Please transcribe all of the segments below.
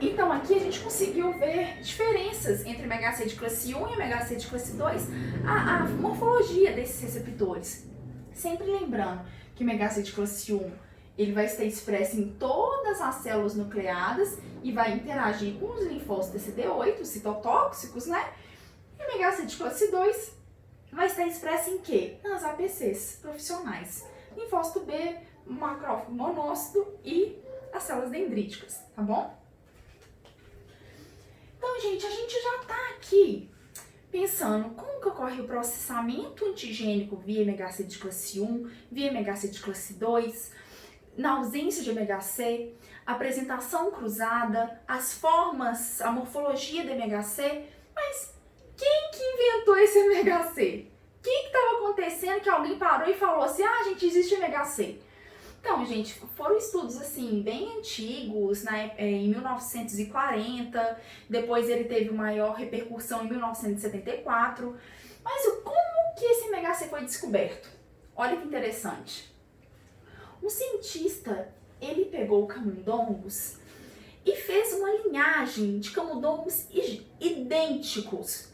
Então aqui a gente conseguiu ver diferenças entre MHC de classe 1 e MHC de classe 2, a morfologia desses receptores. Sempre lembrando que o MHC de classe 1 ele vai estar expresso em todas as células nucleadas e vai interagir com os linfócitos TCD8, citotóxicos, né? E o MHC de classe 2 vai estar expresso em quê? Nas APCs profissionais. Linfócito B, macrófago monócito e as células dendríticas, tá bom? Então, gente, a gente já está aqui pensando como que ocorre o processamento antigênico via MHC de classe 1, via MHC de classe 2, na ausência de MHC, apresentação cruzada, as formas, a morfologia do MHC, mas quem que inventou esse MHC? O que estava acontecendo que alguém parou e falou assim, gente, existe MHC? Então, gente, foram estudos assim bem antigos, né, em 1940, depois ele teve maior repercussão em 1974. Mas como que esse MHC foi descoberto? Olha que interessante. Um cientista, ele pegou camundongos e fez uma linhagem de camundongos idênticos.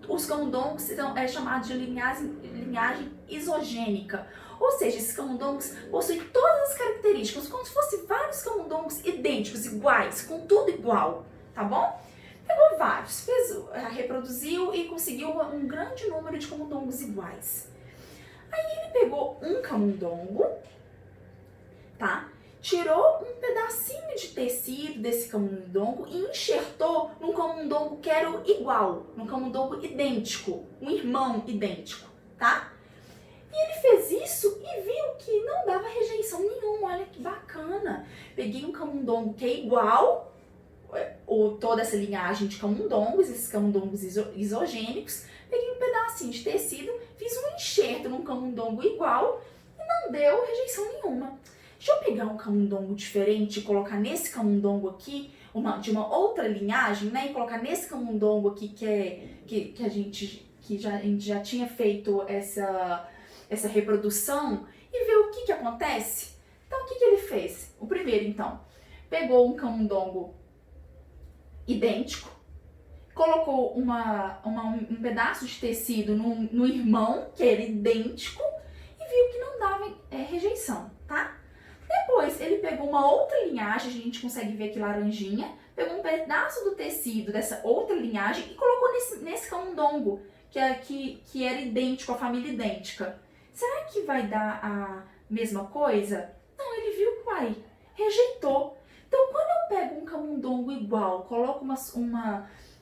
Os camundongos são chamados de linhagem isogênica. Ou seja, esses camundongos possuem todas as características, como se fossem vários camundongos idênticos, iguais, com tudo igual, tá bom? Pegou vários, reproduziu e conseguiu um grande número de camundongos iguais. Aí ele pegou um camundongo, tá? Tirou um pedacinho de tecido desse camundongo e enxertou num camundongo que era igual, num camundongo idêntico, um irmão idêntico, tá? E ele fez isso e viu que não dava rejeição nenhuma, olha que bacana. Peguei um camundongo que é igual, toda essa linhagem de camundongos, esses camundongos isogênicos, peguei um pedacinho de tecido, fiz um enxerto num camundongo igual e não deu rejeição nenhuma. Deixa eu pegar um camundongo diferente e colocar nesse camundongo aqui, de uma outra linhagem, né? E colocar nesse camundongo aqui que a gente já tinha feito essa reprodução e ver o que acontece. Então, o que ele fez? O primeiro, então, pegou um camundongo idêntico, colocou um pedaço de tecido no irmão, que era idêntico, e viu que não dava rejeição, tá? Depois, ele pegou uma outra linhagem, a gente consegue ver aqui laranjinha, pegou um pedaço do tecido dessa outra linhagem e colocou nesse camundongo, que era idêntico, a família idêntica. Será que vai dar a mesma coisa? Não, ele viu que rejeitou. Então, quando eu pego um camundongo igual, coloco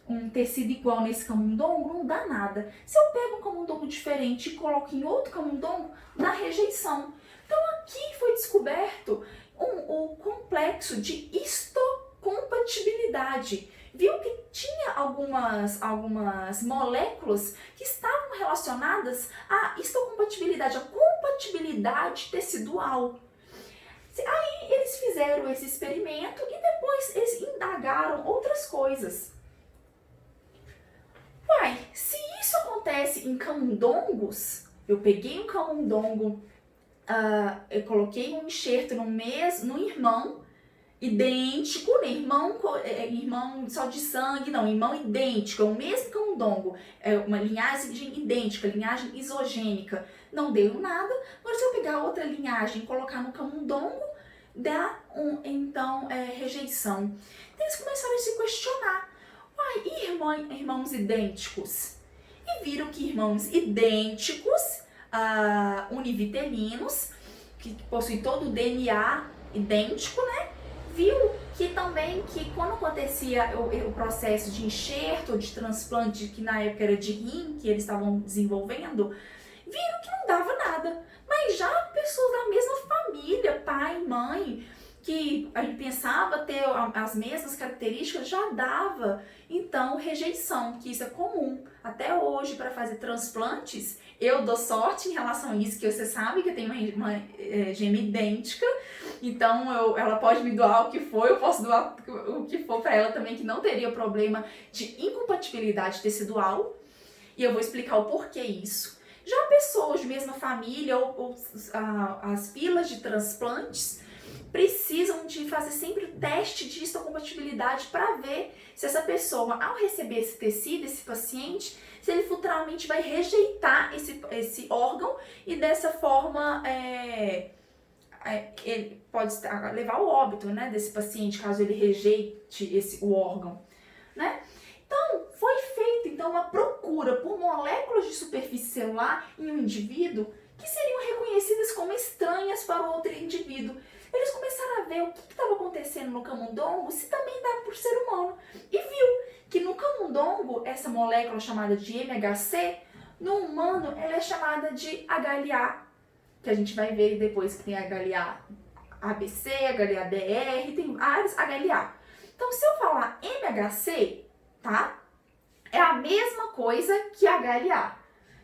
um tecido igual nesse camundongo, não dá nada. Se eu pego um camundongo diferente e coloco em outro camundongo, dá rejeição. Então, aqui foi descoberto o complexo de histocompatibilidade. Viu que tinha algumas moléculas que estavam relacionadas à histocompatibilidade, à compatibilidade tecidual. Aí eles fizeram esse experimento e depois eles indagaram outras coisas. Se isso acontece em camundongos, eu peguei um camundongo, eu coloquei um enxerto no irmão, idêntico, né? Irmão só de sangue, não, irmão idêntico, é o mesmo camundongo, é uma linhagem idêntica, linhagem isogênica, não deu nada. Agora, se eu pegar outra linhagem e colocar no camundongo, dá rejeição. Então, eles começaram a se questionar, e irmãos idênticos? E viram que irmãos idênticos, univitelinos, que possuem todo o DNA idêntico, né? Viu que também quando acontecia o processo de enxerto, de transplante, que na época era de rim, que eles estavam desenvolvendo, viram que não dava nada. Mas já pessoas da mesma família, pai, mãe, que a gente pensava ter as mesmas características, já dava, então, rejeição, que isso é comum. Até hoje, para fazer transplantes, eu dou sorte em relação a isso, que você sabe que eu tenho uma gêmea idêntica, então ela pode me doar o que for, eu posso doar o que for para ela também, que não teria problema de incompatibilidade tecidual, e eu vou explicar o porquê isso. Já pessoas de mesma família ou as filas de transplantes precisam de fazer sempre o teste de histocompatibilidade para ver se essa pessoa, ao receber esse tecido, esse paciente, se ele futuramente vai rejeitar esse órgão e dessa forma ele pode levar ao óbito, né, desse paciente, caso ele rejeite o órgão, né? Então, foi feita então uma procura por moléculas de superfície celular em um indivíduo que seriam reconhecidas como estranhas para o outro indivíduo. Eles começaram a ver o que estava acontecendo no camundongo, se também dá por ser humano, e viu que no camundongo, essa molécula chamada de MHC, no humano ela é chamada de HLA, que a gente vai ver depois que tem HLA ABC, HLA DR, tem vários HLA. Então, se eu falar MHC, tá? É a mesma coisa que HLA.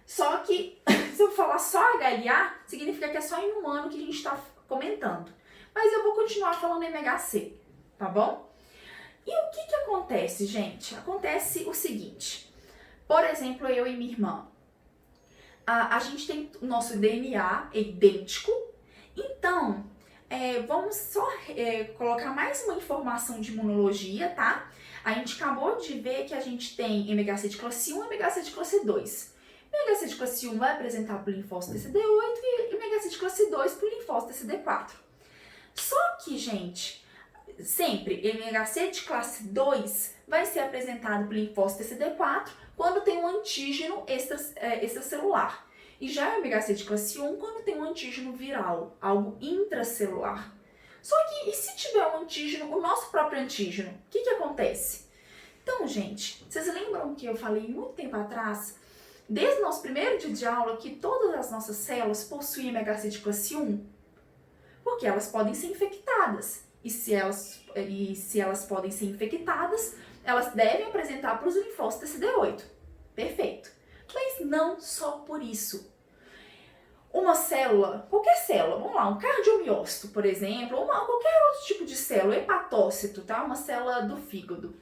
Só que, se eu falar só HLA, significa que é só em humano que a gente está comentando. Mas eu vou continuar falando MHC, tá bom? E o que acontece, gente? Acontece o seguinte. Por exemplo, eu e minha irmã. A gente tem o nosso DNA idêntico. Então, vamos só colocar mais uma informação de imunologia, tá? A gente acabou de ver que a gente tem MHC de classe 1 e MHC de classe 2. MHC de classe 1 vai apresentar para o linfócito TCD8 e MHC de classe 2 para o linfócito TCD4. Só que, gente, sempre MHC de classe 2 vai ser apresentado para o linfócito TCD4 quando tem um antígeno extracelular. E já o MHC de classe 1 quando tem um antígeno viral, algo intracelular. Só que, e se tiver um antígeno, o nosso próprio antígeno, o que acontece? Então, gente, vocês lembram que eu falei muito tempo atrás, desde o nosso primeiro dia de aula, que todas as nossas células possuem MHC de classe 1? Porque elas podem ser infectadas. E se elas podem ser infectadas, elas devem apresentar para os linfócitos TCD8. Perfeito. Mas não só por isso. Uma célula, qualquer célula, vamos lá, um cardiomiócito, por exemplo, ou qualquer outro tipo de célula, hepatócito, tá? Uma célula do fígado.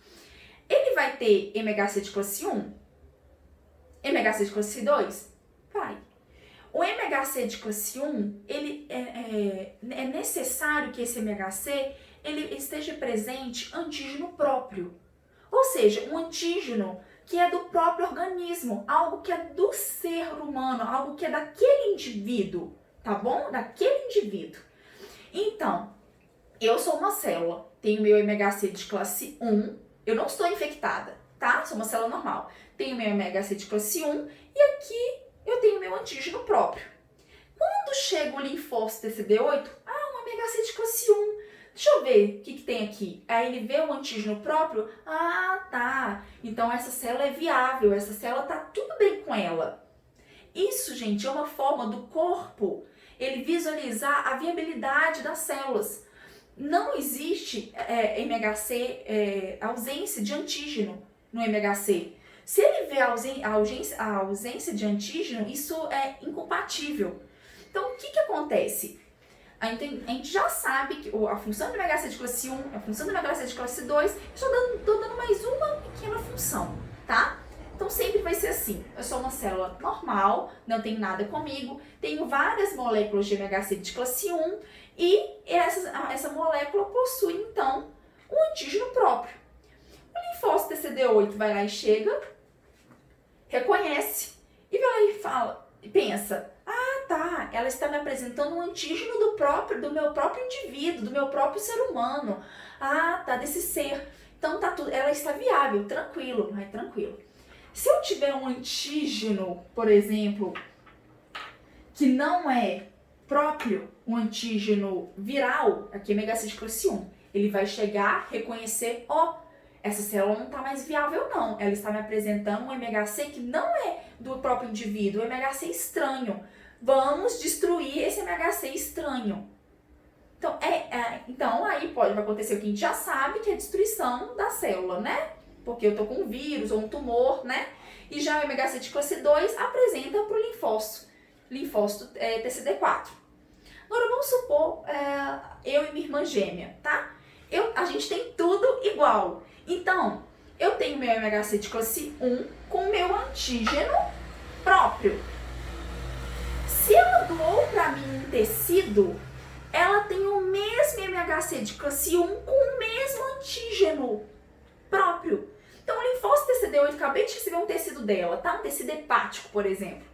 Ele vai ter MHC de classe 1? MHC de classe 2? Vai. O MHC de classe 1, ele é necessário que esse MHC ele esteja presente antígeno próprio. Ou seja, um antígeno que é do próprio organismo, algo que é do ser humano, algo que é daquele indivíduo, tá bom? Daquele indivíduo. Então, eu sou uma célula, tenho meu MHC de classe 1, eu não estou infectada, tá? Sou uma célula normal. Tenho meu MHC de classe 1 e aqui eu tenho meu antígeno próprio. Quando chega o linfócito TCD8, um MHC de classe 1. Deixa eu ver o que tem aqui. Aí ele vê o antígeno próprio. Tá. Então essa célula é viável, essa célula tá tudo bem com ela. Isso, gente, é uma forma do corpo ele visualizar a viabilidade das células. Não existe MHC, ausência de antígeno no MHC. Se ele vê a ausência de antígeno, isso é incompatível. Então, o que acontece? A gente já sabe que a função do MHC de classe 1, a função do MHC de classe 2, estou dando mais uma pequena função, tá? Então, sempre vai ser assim. Eu sou uma célula normal, não tenho nada comigo, tenho várias moléculas de MHC de classe 1 e essa molécula possui, então, um antígeno próprio. O linfócito TCD8 vai lá e chega, reconhece e vai lá e fala, e pensa, tá, ela está me apresentando um antígeno do meu próprio indivíduo, do meu próprio ser humano. Tá, desse ser. Então tá tudo, ela está viável, tranquilo, tranquilo. Se eu tiver um antígeno, por exemplo, que não é próprio, um antígeno viral, aqui é MHC de classe 1, ele vai chegar, reconhecer, essa célula não está mais viável não, ela está me apresentando um MHC que não é do próprio indivíduo, um MHC estranho. Vamos destruir esse MHC estranho. Então, aí vai acontecer o que a gente já sabe, que é a destruição da célula, né? Porque eu tô com um vírus ou um tumor, né? E já o MHC de classe 2 apresenta para o linfócito TCD4. Agora, vamos supor eu e minha irmã gêmea, tá? A gente tem tudo igual. Então, eu tenho meu MHC de classe 1 com o meu antígeno próprio. Se ela doou para mim um tecido, ela tem o mesmo MHC de classe 1 com o mesmo antígeno próprio. Então, o linfócito TCD8, acabei de receber um tecido dela, tá? Um tecido hepático, por exemplo.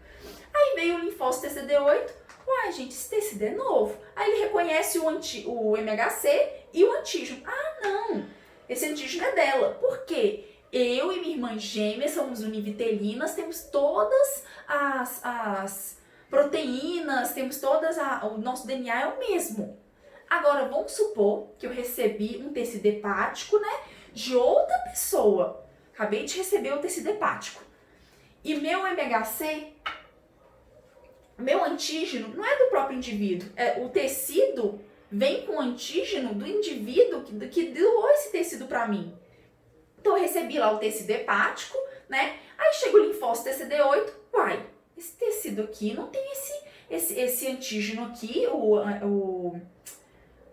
Aí veio o linfócito TCD8, uai, gente, esse tecido é novo. Aí ele reconhece o MHC e o antígeno. Ah, não, esse antígeno é dela. Por quê? Eu e minha irmã gêmea somos univitelinas, temos todas as proteínas, temos todas o nosso DNA é o mesmo. Agora, vamos supor que eu recebi um tecido hepático, né, de outra pessoa. Acabei de receber o tecido hepático. E meu MHC, meu antígeno, não é do próprio indivíduo. O tecido vem com o antígeno do indivíduo que doou esse tecido para mim. Então, eu recebi lá o tecido hepático, né? Aí chega o linfócito TCD8, uai, esse tecido aqui não tem esse antígeno aqui, o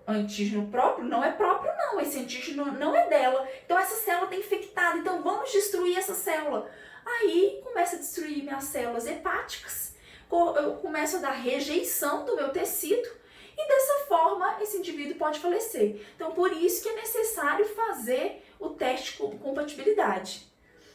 antígeno próprio, não é próprio não, esse antígeno não é dela. Então, essa célula está infectada, então vamos destruir essa célula. Aí, começa a destruir minhas células hepáticas, eu começo a dar rejeição do meu tecido, e dessa forma, esse indivíduo pode falecer. Então, por isso que é necessário fazer o teste de compatibilidade.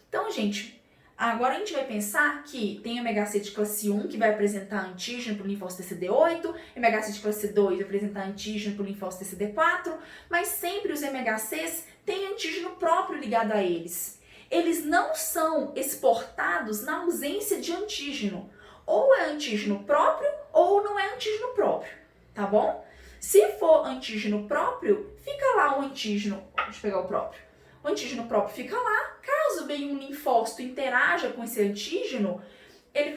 Então, gente, agora a gente vai pensar que tem MHC de classe 1, que vai apresentar antígeno para o linfócito TCD8, MHC de classe 2 vai apresentar antígeno para o linfócito TCD4, mas sempre os MHCs têm antígeno próprio ligado a eles. Eles não são exportados na ausência de antígeno. Ou é antígeno próprio ou não é antígeno próprio, tá bom? Se for antígeno próprio, fica lá o antígeno, deixa eu pegar o próprio. O antígeno próprio fica lá, caso venha um linfócito interaja com esse antígeno, ele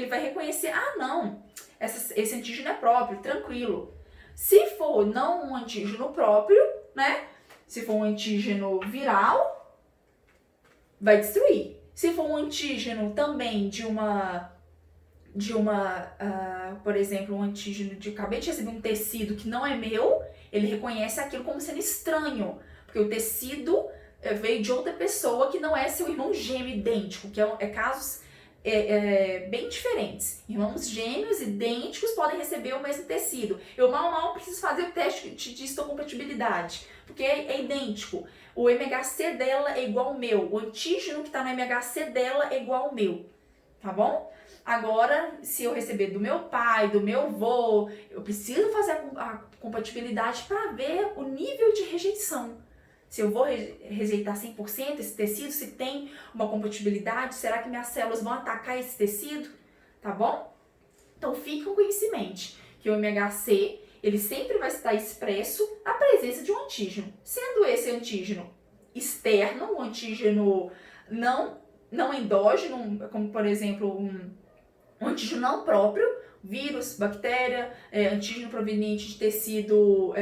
vai reconhecer, ah não, esse antígeno é próprio, tranquilo. Se for não um antígeno próprio, né, se for um antígeno viral, vai destruir. Se for um antígeno também por exemplo, um antígeno acabei de receber um tecido que não é meu, ele reconhece aquilo como sendo estranho, porque o tecido veio de outra pessoa que não é seu irmão gêmeo idêntico, que é casos bem diferentes. Irmãos gêmeos idênticos podem receber o mesmo tecido. Eu mal preciso fazer o teste de histocompatibilidade, porque é idêntico. O MHC dela é igual ao meu, o antígeno que está no MHC dela é igual ao meu, tá bom? Agora, se eu receber do meu pai, do meu avô, eu preciso fazer a compatibilidade para ver o nível de rejeição. Se eu vou rejeitar 100% esse tecido, se tem uma compatibilidade, será que minhas células vão atacar esse tecido? Tá bom? Então, fica com isso em mente, que o MHC, ele sempre vai estar expresso na presença de um antígeno. Sendo esse antígeno externo, um antígeno não endógeno, como por exemplo um antígeno não próprio, vírus, bactéria, antígeno proveniente de tecido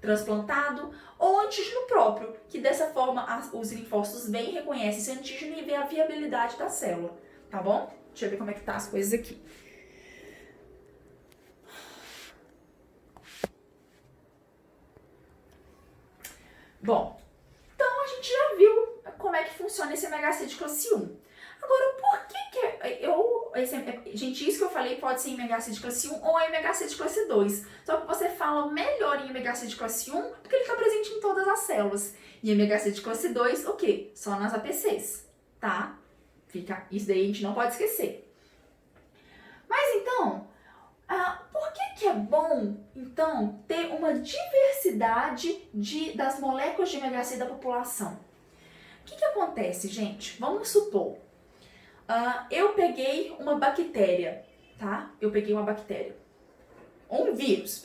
transplantado, ou antígeno próprio, que dessa forma os linfócitos vêm, reconhecem esse antígeno e vê a viabilidade da célula, tá bom? Deixa eu ver como é que tá as coisas aqui. Bom, então a gente já viu como é que funciona esse MHC de classe 1. Agora, por que gente, isso que eu falei pode ser MHC de classe 1 ou MHC de classe 2. Só que você fala melhor em MHC de classe 1 porque ele está presente em todas as células. E MHC de classe 2, o quê? Só nas APCs, tá? Isso daí a gente não pode esquecer. Mas então, por que é bom, então, ter uma diversidade das moléculas de MHC da população? O que acontece, gente? Vamos supor, eu peguei uma bactéria, tá? Peguei um vírus.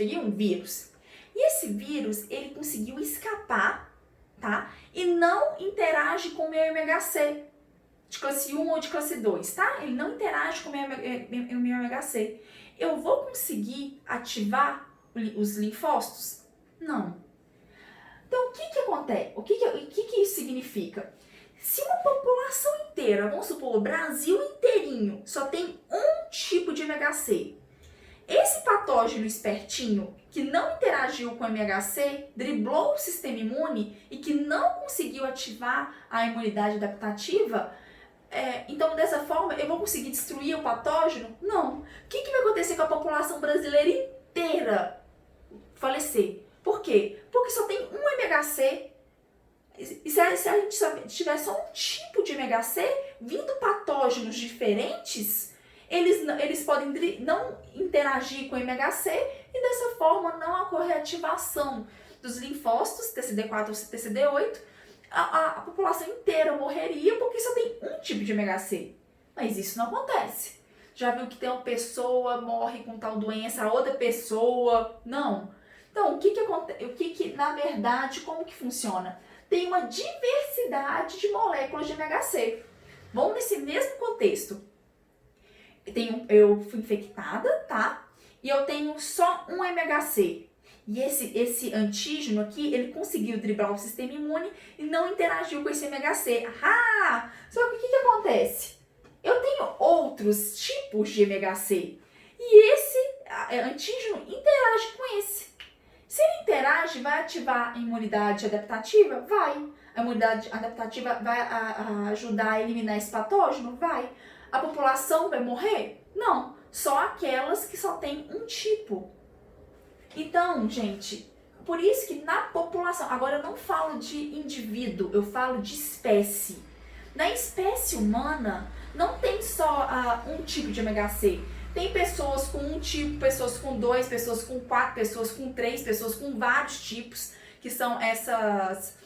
E esse vírus, ele conseguiu escapar, tá? E não interage com o meu MHC de classe 1 ou de classe 2, tá? Ele não interage com o meu MHC. Eu vou conseguir ativar os linfócitos? Não. Então, o que acontece? O que isso significa? Se uma população inteira, vamos supor, o Brasil inteirinho, só tem um tipo de MHC, esse patógeno espertinho, que não interagiu com o MHC, driblou o sistema imune e que não conseguiu ativar a imunidade adaptativa, então dessa forma eu vou conseguir destruir o patógeno? Não. O que vai acontecer com a população brasileira inteira? falecer. Por quê? Porque só tem um MHC. E se a gente tiver só um tipo de MHC, vindo patógenos diferentes, eles podem não interagir com o MHC e dessa forma não ocorrer ativação dos linfócitos, TCD4 ou TCD8, a população inteira morreria porque só tem um tipo de MHC. Mas isso não acontece. Já viu que tem uma pessoa morre com tal doença, a outra pessoa não. Então, o que acontece? Na verdade, como que funciona? Tem uma diversidade de moléculas de MHC. Vamos nesse mesmo contexto. Eu fui infectada, tá? E eu tenho só um MHC. E esse antígeno aqui, ele conseguiu driblar o sistema imune e não interagiu com esse MHC. Ah! Só que o que acontece? Eu tenho outros tipos de MHC. E esse antígeno interage com esse. Se ele interage, vai ativar a imunidade adaptativa? Vai. A imunidade adaptativa vai ajudar a eliminar esse patógeno? Vai. A população vai morrer? Não. Só aquelas que só tem um tipo. Então, gente, por isso que na população, agora eu não falo de indivíduo, eu falo de espécie. Na espécie humana, não tem só um tipo de MHC. Tem pessoas com um tipo, pessoas com 2, pessoas com 4, pessoas com 3, pessoas com vários tipos, que são essas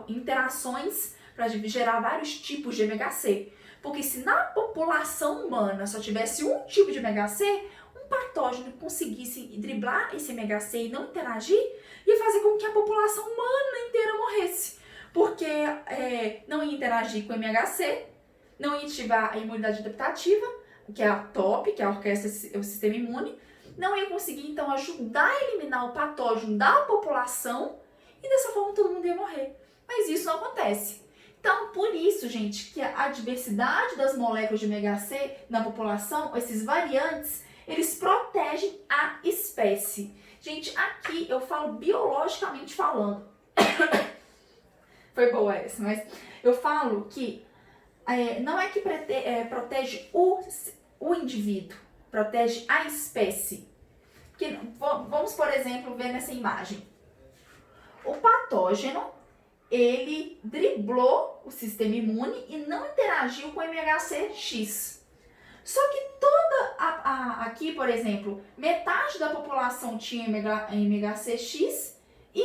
interações para gerar vários tipos de MHC. Porque se na população humana só tivesse um tipo de MHC, um patógeno conseguisse driblar esse MHC e não interagir, ia fazer com que a população humana inteira morresse. Porque não ia interagir com o MHC, não ia ativar a imunidade adaptativa, que é a TOP, que é a orquestra, o sistema imune, não ia conseguir, então, ajudar a eliminar o patógeno da população e dessa forma todo mundo ia morrer. Mas isso não acontece. Então, por isso, gente, que a diversidade das moléculas de MHC na população, esses variantes, eles protegem a espécie. Gente, aqui eu falo biologicamente falando. Foi boa essa, mas eu falo que não é que protege o indivíduo, protege a espécie. Porque, vamos, por exemplo, ver nessa imagem. O patógeno, ele driblou o sistema imune e não interagiu com o MHC-X. Só que aqui, por exemplo, metade da população tinha MHC-X e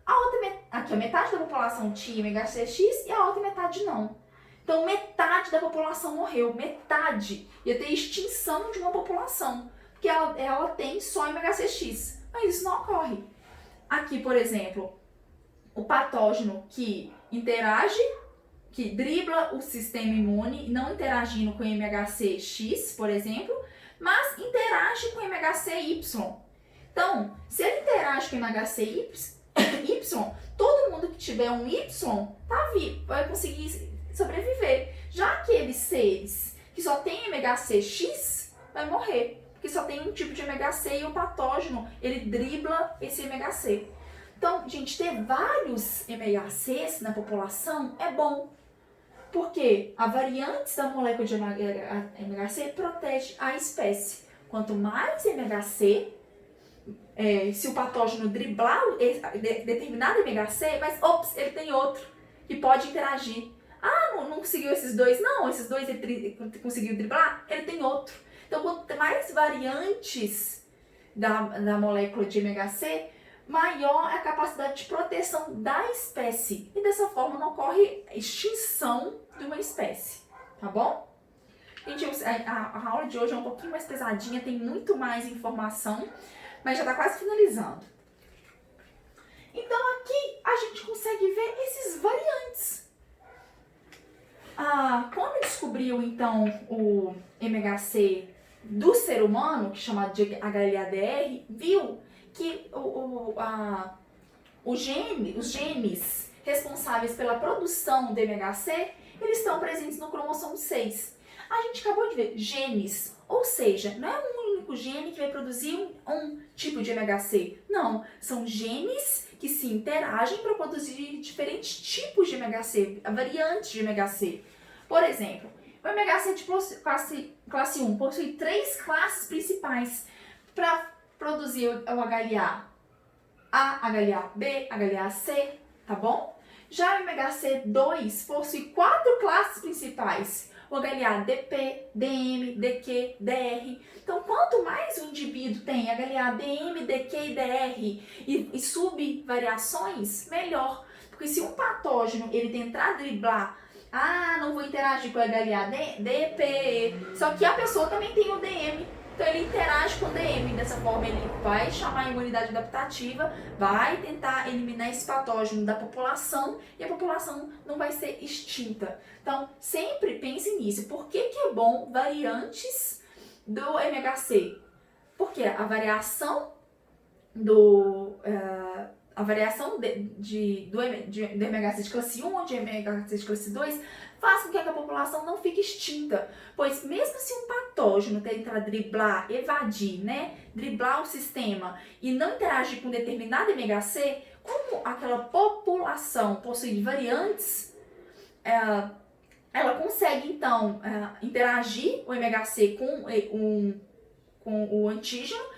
a metade da população tinha MHC-X e a outra metade não. Então, metade da população morreu, metade. Ia ter extinção de uma população, porque ela tem só MHC-X. Mas isso não ocorre. Aqui, por exemplo, o patógeno que interage, que dribla o sistema imune, não interagindo com o MHC-X, por exemplo, mas interage com o MHC-Y. Então, se ele interage com o MHC-Y, todo mundo que tiver um Y tá vivo, vai conseguir sobreviver. Já aqueles seres que só tem MHC-X, vai morrer, porque só tem um tipo de MHC e o patógeno, ele dribla esse MHC. Então, gente, ter vários MHCs na população é bom, porque a variante da molécula de MHC protege a espécie. Quanto mais MHC, se o patógeno driblar determinado MHC, mas ele tem outro que pode interagir. Não conseguiu esses dois? Não, esses dois ele conseguiu driblar? Ele tem outro. Então, quanto mais variantes da molécula de MHC, maior é a capacidade de proteção da espécie. E dessa forma não ocorre extinção de uma espécie, tá bom? Gente, a aula de hoje é um pouquinho mais pesadinha, tem muito mais informação, mas já está quase finalizando. Então aqui a gente consegue ver esses variantes. Quando descobriu então o MHC do ser humano, que é chamado de HLA-DR, viu que os genes responsáveis pela produção do MHC, eles estão presentes no cromossomo 6. A gente acabou de ver genes, ou seja, não é um único gene que vai produzir um tipo de MHC. Não, são genes que se interagem para produzir diferentes tipos de MHC, variantes de MHC. Por exemplo, o MHC de classe 1 possui 3 classes principais. para produzir o HLA A, HLA-B, HLA-C, tá bom? Já o MHC2 possui 4 classes principais, o HLA-DP, DM, DQ, DR. Então, quanto mais o indivíduo tem HLA-DM, DQ e DR e subvariações, melhor. Porque se um patógeno ele tentar driblar, não vou interagir com o HLA-DP, só que a pessoa também tem o DM, então ele interage com o DM, dessa forma ele vai chamar a imunidade adaptativa, vai tentar eliminar esse patógeno da população e a população não vai ser extinta. Então sempre pense nisso. Por que é bom variantes do MHC? Porque a variação do MHC de classe 1 ou de MHC de classe 2 faz com que a população não fique extinta, pois mesmo se um patógeno tentar driblar, evadir, driblar o sistema e não interagir com determinado MHC, como aquela população possui variantes, ela consegue então interagir o MHC com o antígeno